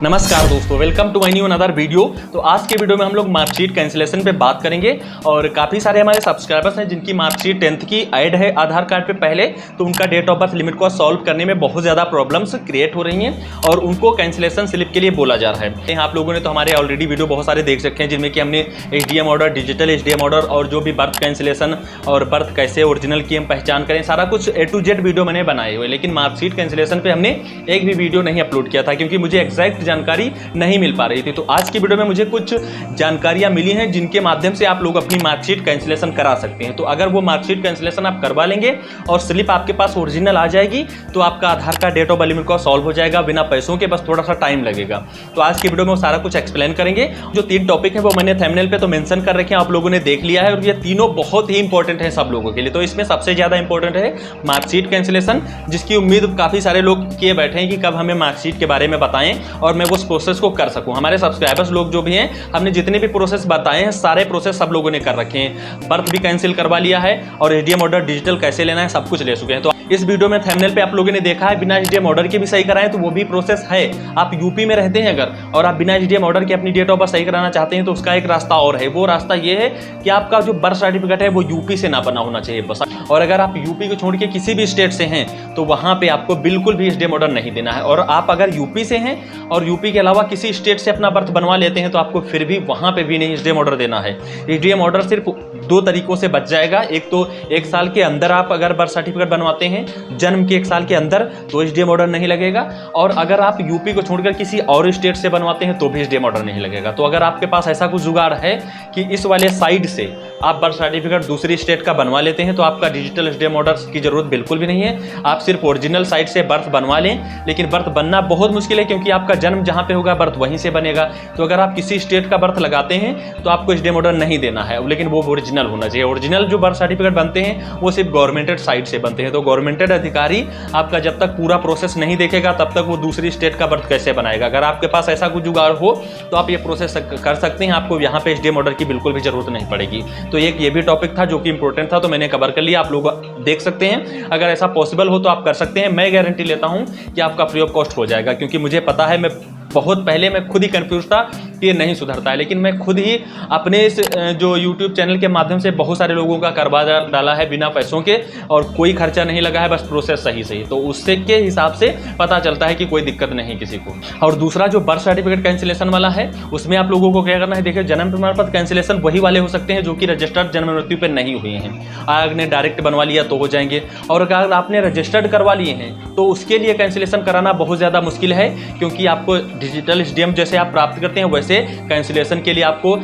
नमस्कार दोस्तों, welcome to my new another video. तो आज के वीडियो में हम लोग मार्कशीट कैंसिलेशन पे बात करेंगे और काफ़ी सारे हमारे सब्सक्राइबर्स हैं जिनकी मार्कशीट 10th की ऐड है आधार कार्ड पे पहले, तो उनका डेट ऑफ बर्थ लिमिट को सॉल्व करने में बहुत ज़्यादा प्रॉब्लम्स क्रिएट हो रही हैं और उनको कैंसिलेशन स्लिप के लिए बोला जा रहा है। आप लोगों ने तो हमारे ऑलरेडी वीडियो बहुत सारे देख रखे हैं जिनमें कि हमने SDM order, digital SDM order और जो भी बर्थ कैंसिलेशन और बर्थ कैसे ओरिजिनल की हम पहचान करें, सारा कुछ A to Z वीडियो मैंने बनाए हुए। लेकिन मार्कशीट कैंसिलेशन पे हमने एक भी वीडियो नहीं अपलोड किया था क्योंकि मुझे एग्जैक्ट जानकारी नहीं मिल पा रही थी। तो आज की वीडियो में मुझे कुछ जानकारियां मिली हैं जिनके माध्यम से आप लोग अपनी मार्कशीट कैंसिलेशन करा सकते हैं। तो अगर वो मार्कशीट कैंसिलेशन आप करवा लेंगे और स्लिप आपके पास ओरिजिनल आ जाएगी तो आपका Aadhaar card date of birth limit को सॉल्व हो जाएगा बिना पैसों के, बस थोड़ा सा टाइम लगेगा। तो आज की वीडियो में वो सारा कुछ एक्सप्लेन करेंगे। जो 3 टॉपिक है वो मैंने थंबनेल पे तो मेंशन कर रखे हैं, आप लोगों ने देख लिया है और ये तीनों बहुत ही इंपॉर्टेंट है सब लोगों के लिए। तो इसमें सबसे ज्यादा इंपॉर्टेंट है मार्कशीट कैंसिलेशन, जिसकी उम्मीद काफी सारे लोग किए बैठे हैं कि कब हमें मार्कशीट के बारे में बताएं और मैं उस प्रोसेस को कर सकूं। हमारे सब्सक्राइबर्स लोग जो भी हैं, हमने जितने भी प्रोसेस बताए हैं सारे प्रोसेस सब लोगों ने कर रखे हैं। बर्थ भी कैंसिल करवा लिया है और SDM ऑर्डर डिजिटल कैसे लेना है सब कुछ ले चुके हैं। तो इस वीडियो में थंबनेल पे आप लोगों ने देखा है बिना SDM ऑर्डर के भी सही कराएं तो वो भी प्रोसेस है। आप यूपी में रहते हैं अगर और आप बिना SDM ऑर्डर के अपनी डेट ऑफ बर्थ सही कराना चाहते हैं तो उसका एक रास्ता और है। वो रास्ता ये है कि आपका जो बर्थ सर्टिफिकेट है वो यूपी से ना बना होना चाहिए बस। और अगर आप यूपी को छोड़ के किसी भी स्टेट से हैं तो वहां पे आपको बिल्कुल भी SDM ऑर्डर नहीं देना है। और आप अगर यूपी से हैं और यूपी के अलावा किसी स्टेट से अपना बर्थ बनवा लेते हैं तो आपको फिर भी वहां पे भी नहीं SDM ऑर्डर देना है। SDM ऑर्डर सिर्फ 2 तरीकों से बच जाएगा। एक तो 1 साल के अंदर आप अगर बर्थ सर्टिफिकेट बनवाते हैं, जन्म के 1 साल के अंदर, तो SDM ऑर्डर नहीं लगेगा। और अगर आप यूपी को छोड़कर किसी और स्टेट से बनवाते हैं तो भी SDM ऑर्डर नहीं लगेगा। तो अगर आपके पास ऐसा कुछ जुगाड़ है कि इस वाले साइड से आप बर्थ सर्टिफिकेट दूसरी स्टेट का बनवा लेते हैं तो आपका डिजिटल SDM ऑर्डर की जरूरत बिल्कुल भी नहीं है। आप सिर्फ ओरिजिनल साइड से बर्थ बनवा लें, लेकिन बर्थ बनना बहुत मुश्किल है क्योंकि आपका जन्म जहां पे होगा बर्थ वहीं से बनेगा। तो अगर आप किसी स्टेट का बर्थ लगाते हैं तो आपको SDM ऑर्डर नहीं देना है, लेकिन वो ओरिजिनल होना चाहिए। ओरिजिनल जो बर्थ सर्टिफिकेट बनते हैं वो सिर्फ गवर्नमेंटेड साइड से बनते हैं। तो गवर्नमेंटेड अधिकारी आपका जब तक पूरा प्रोसेस नहीं देखेगा तब तक वो दूसरी स्टेट का बर्थ कैसे बनाएगा। अगर आपके पास ऐसा कुछ जुगाड़ हो तो आप ये प्रोसेस कर सकते हैं, आपको यहाँ पे SDM ऑर्डर की बिल्कुल भी जरूरत नहीं पड़ेगी। तो एक ये भी टॉपिक था जो कि इंपॉर्टेंट था, तो मैंने कवर कर लिया। आप लोग देख सकते हैं, अगर ऐसा पॉसिबल हो तो आप कर सकते हैं। मैं गारंटी लेता हूं कि आपका फ्री ऑफ कॉस्ट हो जाएगा क्योंकि मुझे पता है, मैं बहुत पहले मैं खुद ही कंफ्यूज था कि ये नहीं सुधरता है, लेकिन मैं खुद ही अपने इस जो YouTube चैनल के माध्यम से बहुत सारे लोगों का करवा डाला है बिना पैसों के और कोई खर्चा नहीं लगा है, बस प्रोसेस सही। तो उससे के हिसाब से पता चलता है कि कोई दिक्कत नहीं किसी को। और दूसरा जो बर्थ सर्टिफिकेट कैंसिलेशन वाला है उसमें आप लोगों को क्या करना है, देखिए जन्म प्रमाण पत्र कैंसिलेशन वही वाले हो सकते हैं जो कि रजिस्टर्ड जन्म मृत्यु पर नहीं हुए हैं। आपने डायरेक्ट बनवा लिया तो हो जाएंगे, और अगर आपने रजिस्टर्ड करवा लिए हैं तो उसके लिए कैंसिलेशन कराना बहुत ज़्यादा मुश्किल है क्योंकि आपको डिजिटल SDM जैसे आप प्राप्त करते हैं वैसे कैंसिलेशन के लिए आपको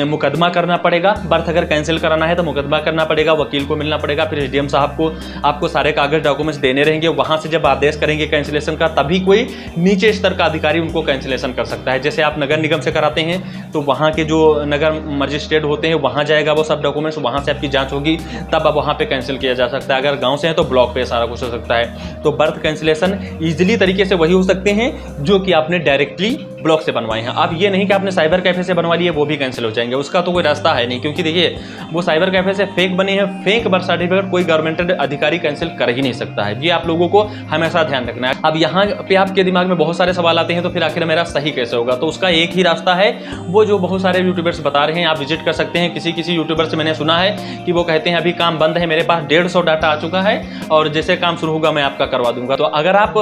मुकदमा करना पड़ेगा। बर्थ अगर कैंसिल कराना है तो मुकदमा करना पड़ेगा, वकील को मिलना पड़ेगा, फिर SDM साहब को आपको सारे कागज डॉक्यूमेंट्स देने रहेंगे। वहां से जब आदेश करेंगे कैंसिलेशन का तभी कोई नीचे स्तर का अधिकारी उनको कैंसिलेशन कर सकता है। जैसे आप नगर निगम से कराते हैं तो वहाँ के जो नगर मजिस्ट्रेट होते हैं वहाँ जाएगा वो सब डॉक्यूमेंट्स, वहाँ से आपकी जाँच होगी तब अब वहाँ पर कैंसिल किया जा सकता है। अगर गाँव से है तो ब्लॉक पे सारा कुछ हो सकता है। तो बर्थ कैंसिलेशन ईजिली तरीके से वही हो सकते हैं जो कि आपने डायरेक्टली ब्लॉक से बनवाए हैं। अब ये नहीं कि आपने साइबर कैफे से बनवा लिए वो भी कैंसिल हो जाएंगे, उसका तो कोई रास्ता है नहीं क्योंकि देखिए वो साइबर कैफे से फेक बने हैं। फेक बर्थ सर्टिफिकेट कोई गवर्नमेंट अधिकारी कैंसिल कर ही नहीं सकता है, ये आप लोगों को हमेशा ध्यान रखना है। अब यहाँ पे आपके दिमाग में बहुत सारे सवाल आते हैं तो फिर आखिर मेरा सही कैसे होगा, तो उसका एक ही रास्ता है, वो जो बहुत सारे यूट्यूबर्स बता रहे हैं, आप विजिट कर सकते हैं। किसी यूट्यूबर से मैंने सुना है कि वो कहते हैं अभी काम बंद है, मेरे पास 150 डाटा आ चुका है और जैसे काम शुरू होगा मैं आपका करवा दूंगा। तो अगर आप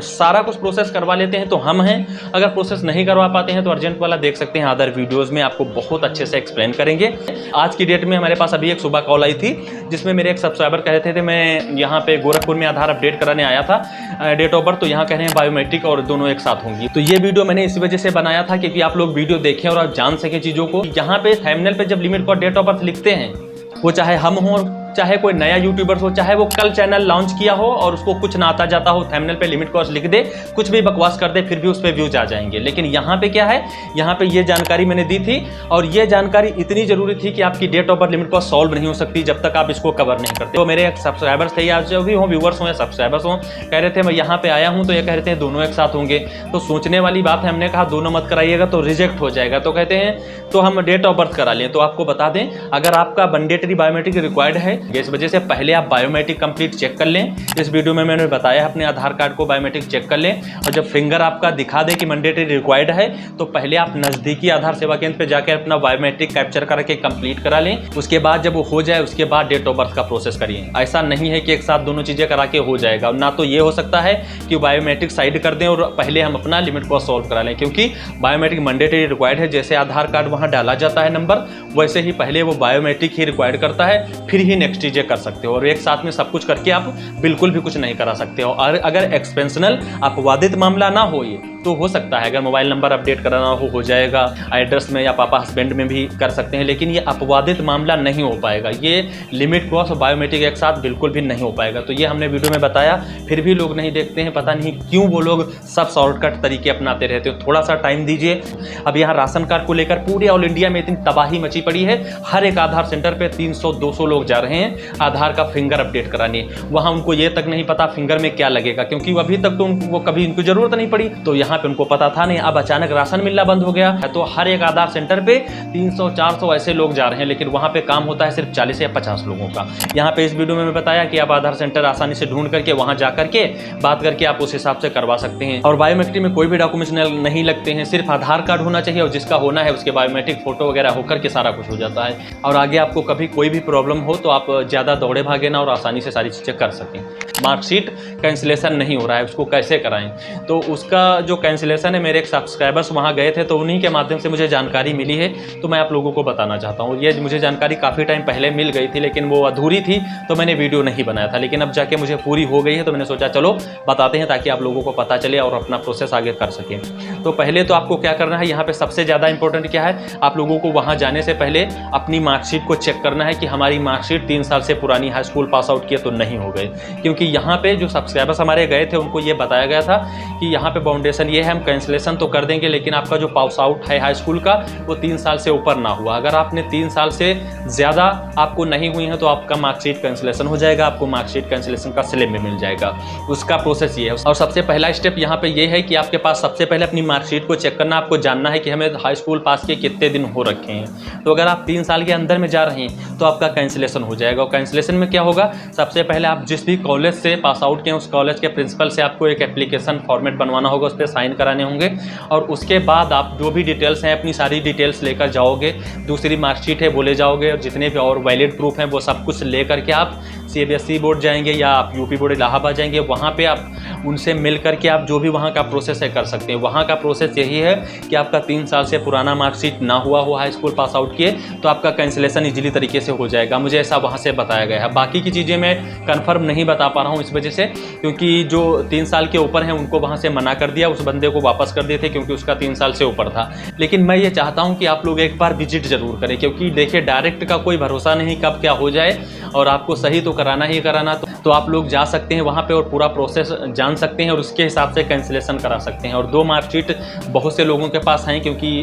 सारा कुछ प्रोसेस करवा लेते हैं तो हम हैं, अगर प्रोसेस नहीं करवा पाते हैं तो अर्जेंट वाला देख सकते हैं, अदर वीडियोस में आपको बहुत अच्छे से एक्सप्लेन करेंगे। आज की डेट में हमारे पास अभी एक सुबह कॉल आई थी जिसमें मेरे एक सब्सक्राइबर कहते थे मैं यहाँ पे गोरखपुर में आधार अपडेट कराने आया था डेट ऑफ बर्थ, तो यहाँ कह रहे हैं बायोमेट्रिक और दोनों एक साथ होंगी। तो ये वीडियो मैंने इसी वजह से बनाया था क्योंकि आप लोग वीडियो देखें और आप जान सकें चीज़ों को। यहाँ पे थंबनेल पे जब लिमिट और डेट ऑफ बर्थ लिखते हैं, वो चाहे हम हों, चाहे कोई नया यूट्यूबर हो, चाहे वो कल चैनल लॉन्च किया हो और उसको कुछ ना आता जाता हो, थंबनेल पे लिमिट कॉस्ट लिख दे, कुछ भी बकवास कर दे, फिर भी उस पे व्यूज आ जाएंगे। लेकिन यहाँ पे क्या है, यहाँ पे ये जानकारी मैंने दी थी और ये जानकारी इतनी जरूरी थी कि आपकी date of birth limit cost solve नहीं हो सकती जब तक आप इसको कवर नहीं करते। तो मेरे सब्सक्राइबर्स थे या जो भी हों, व्यूवर्स हों या सब्सक्राइबर्स हों, कह रहे थे मैं यहाँ पे आया हूँ तो ये कह रहे थे दोनों एक साथ होंगे। तो सोचने वाली बात है, हमने कहा दोनों मत कराइएगा तो रिजेक्ट हो जाएगा। तो कहते हैं तो हम डेट ऑफ बर्थ करा लें। तो आपको बता दें, अगर आपका मैंडेटरी बायोमेट्रिक रिक्वायर्ड है इस वजह से पहले आप बायोमेट्रिक कंप्लीट चेक कर लें। इस वीडियो में मैंने बताया अपने आधार कार्ड को बायोमेट्रिक चेक कर लें, और जब फिंगर आपका दिखा दे कि मैंडेटरी रिक्वायर्ड है तो पहले आप नज़दीकी आधार सेवा केंद्र पर जाकर अपना बायोमेट्रिक कैप्चर करके कंप्लीट करा लें। उसके बाद जब वो हो जाए उसके बाद डेट ऑफ बर्थ का प्रोसेस करिए। ऐसा नहीं है कि एक साथ दोनों चीज़ें करा के हो जाएगा, ना तो ये हो सकता है कि बायोमेट्रिक साइड कर दें और पहले हम अपना लिमिट को सॉल्व करा लें, क्योंकि बायोमेट्रिक मैंडेटरी रिक्वायर्ड है। जैसे आधार कार्ड वहाँ डाला जाता है नंबर, वैसे ही पहले वो बायोमेट्रिक ही रिक्वायर्ड करता है, फिर ही नेक्स्ट चीज़ें कर सकते हो। और एक साथ में सब कुछ करके आप बिल्कुल भी कुछ नहीं करा सकते हो। और अगर एक्सपेंशनल अपवादित मामला ना हो ये तो हो सकता है, अगर मोबाइल नंबर अपडेट कराना हो जाएगा, एड्रेस में या पापा हस्बैंड में भी कर सकते हैं, लेकिन ये अपवादित मामला नहीं हो पाएगा। ये लिमिट क्रॉस और बायोमेट्रिक एक साथ बिल्कुल भी नहीं हो पाएगा। तो ये हमने वीडियो में बताया, फिर भी लोग नहीं देखते हैं, पता नहीं क्यों वो लोग सब शॉर्टकट तरीके अपनाते रहते हो। थोड़ा सा टाइम दीजिए। अब यहाँ राशन कार्ड को लेकर पूरे ऑल इंडिया में इतनी तबाही मची पड़ी है, हर एक आधार सेंटर पे 300-200 लोग जा रहे हैं आधार का फिंगर अपडेट कराने। वहाँ उनको ये तक नहीं पता फिंगर में क्या लगेगा, क्योंकि अभी तक तो वो कभी इनको जरूरत नहीं पड़ी, तो यहाँ पे उनको पता था नहीं। अब अचानक राशन मिलना बंद हो गया है, तो हर एक आधार सेंटर पे 300-400 ऐसे लोग जा रहे हैं, लेकिन वहाँ पे काम होता है सिर्फ 40 या 50 लोगों का। यहाँ पे इस वीडियो में मैं बताया कि आप आधार सेंटर आसानी से ढूंढ करके वहाँ जा करके बात करके आप उस हिसाब से करवा सकते हैं। और बायोमेट्रिक में कोई भी डॉक्यूमेंट्स नहीं लगते हैं, सिर्फ आधार कार्ड होना चाहिए, और जिसका होना है उसके बायोमेट्रिक फोटो वगैरह होकर के सारा कुछ हो जाता है। और आगे आपको कभी कोई भी प्रॉब्लम हो तो आप ज़्यादा दौड़े भागे ना और आसानी से सारी चीज़ें कर सकें। मार्कशीट कैंसिलेशन नहीं हो रहा है, उसको कैसे कराएं? तो उसका जो कैंसिलेशन है, मेरे एक सब्सक्राइबर्स वहाँ गए थे, तो उन्हीं के माध्यम से मुझे जानकारी मिली है, तो मैं आप लोगों को बताना चाहता हूँ। ये मुझे जानकारी काफ़ी टाइम पहले मिल गई थी, लेकिन वो अधूरी थी तो मैंने वीडियो नहीं बनाया था, लेकिन अब जाके मुझे पूरी हो गई है, तो मैंने सोचा चलो बताते हैं ताकि आप लोगों को पता चले और अपना प्रोसेस आगे कर सकें। तो पहले तो आपको क्या करना है, यहाँ पे सबसे ज़्यादा इंपॉर्टेंट क्या है, आप लोगों को वहाँ जाने से पहले अपनी मार्कशीट को चेक करना है कि हमारी मार्कशीट 3 साल से पुरानी हाई स्कूल पास आउट किए तो नहीं हो गए। क्योंकि यहाँ पे जो सब्सक्राइबर्स हमारे गए थे उनको ये बताया गया था कि यहाँ पे बाउंडेशन ये है, हम कैंसिलेशन तो कर देंगे, लेकिन आपका जो पास आउट है हाई स्कूल का वो 3 साल से ऊपर ना हुआ। अगर आपने 3 साल से ज़्यादा आपको नहीं हुई है तो आपका मार्कशीट कैंसिलेशन हो जाएगा, आपको मार्कशीट कैंसिलेशन का स्लिप में मिल जाएगा। उसका प्रोसेस ये है। और सबसे पहला स्टेप यहाँ पे ये है कि आपके पास सबसे पहले अपनी मार्कशीट को चेक करना, आपको जानना है कि हमें हाई स्कूल पास के कितने दिन हो रखे हैं। तो अगर आप 3 साल के अंदर में जा रहे हैं तो आपका कैंसिलेशन हो जाएगा। और कैंसिलेशन में क्या होगा, सबसे पहले आप जिस भी कॉलेज से पास आउट किए उस कॉलेज के प्रिंसिपल से आपको एक एप्लीकेशन फॉर्मेट बनवाना होगा, उस पर साइन कराने होंगे, और उसके बाद आप जो भी डिटेल्स हैं अपनी सारी डिटेल्स लेकर जाओगे, दूसरी मार्कशीट है वो ले जाओगे, और जितने भी और वैलिड प्रूफ हैं वो सब कुछ ले करके आप CBSE बोर्ड जाएंगे या आप यूपी बोर्ड इलाहाबाद जाएंगे। वहाँ पे आप उनसे मिल करके आप जो भी वहाँ का प्रोसेस है कर सकते हैं। वहाँ का प्रोसेस यही है कि आपका 3 साल से पुराना मार्कशीट ना हुआ हो हाई स्कूल पास आउट किए तो आपका कैंसिलेशन इजीली तरीके से हो जाएगा। मुझे ऐसा वहाँ से बताया गया है। बाकी की चीज़ें मैं कन्फर्म नहीं बता पा रहा हूँ इस वजह से, क्योंकि जो 3 साल के ऊपर हैं उनको वहाँ से मना कर दिया, उस बंदे को वापस कर दिए थे क्योंकि उसका 3 साल से ऊपर था। लेकिन मैं ये चाहता हूँ कि आप लोग एक बार विजिट जरूर करें, क्योंकि देखिए डायरेक्ट का कोई भरोसा नहीं कब क्या हो जाए, और आपको सही तो कराना ही कराना। तो आप लोग जा सकते हैं वहाँ पे और पूरा प्रोसेस जान सकते हैं और उसके हिसाब से कैंसिलेशन करा सकते हैं। और 2 मार्कशीट बहुत से लोगों के पास हैं, क्योंकि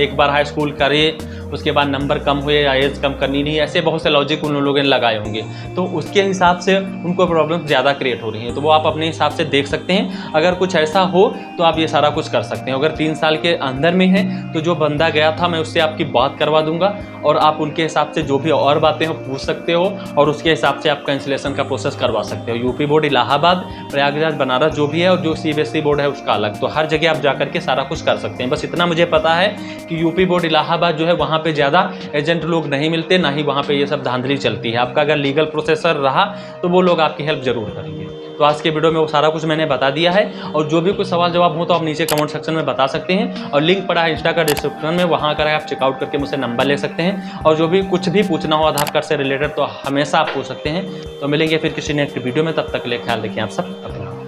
एक बार हाई स्कूल करे उसके बाद नंबर कम हुए या एज कम करनी नहीं, ऐसे बहुत से लॉजिक उन लोगों ने लगाए होंगे, तो उसके हिसाब से उनको प्रॉब्लम ज़्यादा क्रिएट हो रही है। तो वो आप अपने हिसाब से देख सकते हैं। अगर कुछ ऐसा हो तो आप ये सारा कुछ कर सकते हैं। अगर 3 साल के अंदर में है तो जो बंदा गया था मैं उससे आपकी बात करवा दूंगा, और आप उनके हिसाब से जो भी और बातें हो पूछ सकते हो, और उसके हिसाब से आप कैंसिलेशन का प्रोसेस करवा सकते हो। यूपी बोर्ड इलाहाबाद, प्रयागराज, बनारस जो भी है, और जो CBSE बोर्ड है उसका अलग, तो हर जगह आप जाकर के सारा कुछ कर सकते हैं। बस इतना मुझे पता है कि यूपी बोर्ड इलाहाबाद जो है वहाँ पे ज़्यादा एजेंट लोग नहीं मिलते, ना ही वहाँ पे ये सब धांधली चलती है। आपका अगर लीगल प्रोसेसर रहा तो वो लोग आपकी हेल्प जरूर करेंगे। तो आज के वीडियो में वो सारा कुछ मैंने बता दिया है, और जो भी कुछ सवाल जवाब हो तो आप नीचे कमेंट सेक्शन में बता सकते हैं, और लिंक पड़ा है इंस्टा का डिस्क्रिप्शन में, वहाँ कर आप चेकआउट करके मुझसे नंबर ले सकते हैं। और जो भी कुछ भी पूछना हो आधार कार्ड से रिलेटेड तो हमेशा आप पूछ सकते हैं। तो मिलेंगे फिर किसी नेक्स्ट वीडियो में, तब तक के लिए ख्याल रखें आप सब अपना।